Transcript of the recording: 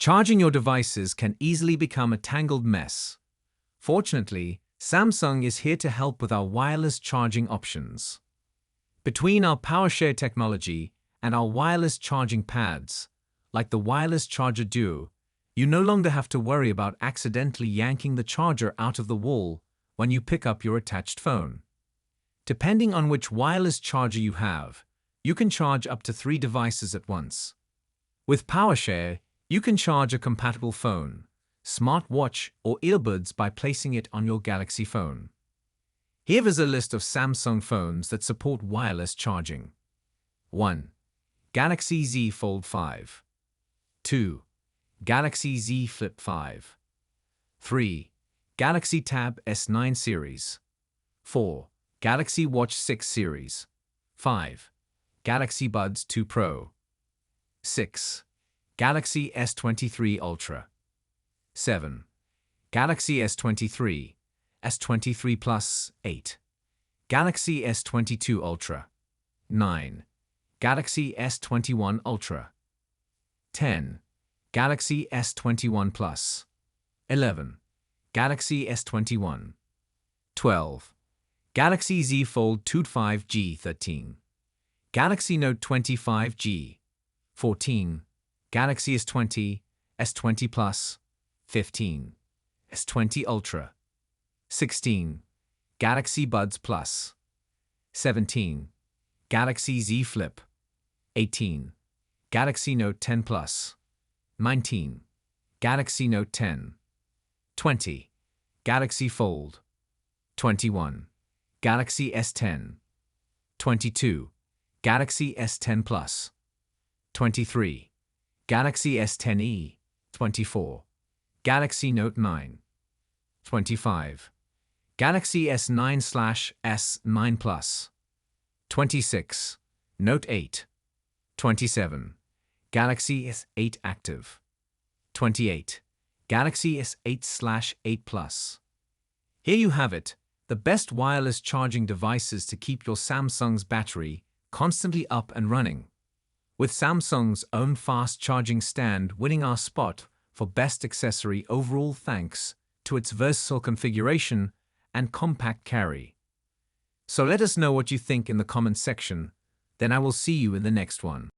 Charging your devices can easily become a tangled mess. Fortunately, Samsung is here to help with our wireless charging options. Between our PowerShare technology and our wireless charging pads, like the Wireless Charger Duo, you no longer have to worry about accidentally yanking the charger out of the wall when you pick up your attached phone. Depending on which wireless charger you have, you can charge up to 3 devices at once. With PowerShare, you can charge a compatible phone, smartwatch, or earbuds by placing it on your Galaxy phone. Here is a list of Samsung phones that support wireless charging. 1. Galaxy Z Fold 5. 2. Galaxy Z Flip 5. 3. Galaxy Tab S9 series. 4. Galaxy Watch 6 series. 5. Galaxy Buds 2 Pro. 6. Galaxy S23 Ultra. 7. Galaxy S23, S23 Plus 8. Galaxy S22 Ultra. 9. Galaxy S21 Ultra. 10. Galaxy S21 Plus. 11. Galaxy S21. 12. Galaxy Z Fold 2 5G 13. Galaxy Note 20 5G. 14. Galaxy S20, S20 Plus. 15. S20 Ultra. 16. Galaxy Buds Plus. 17. Galaxy Z Flip. 18. Galaxy Note 10 Plus. 19. Galaxy Note 10. 20. Galaxy Fold. 21. Galaxy S10. 22. Galaxy S10 Plus. 23. Galaxy S10e. 24. Galaxy Note 9. 25. Galaxy S9/S9 Plus. 26. Note 8. 27. Galaxy S8 Active. 28. Galaxy S8/8 Plus. Here you have it, the best wireless charging devices to keep your Samsung's battery constantly up and running. With Samsung's own fast charging stand winning our spot for best accessory overall thanks to its versatile configuration and compact carry. So let us know what you think in the comments section, then I will see you in the next one.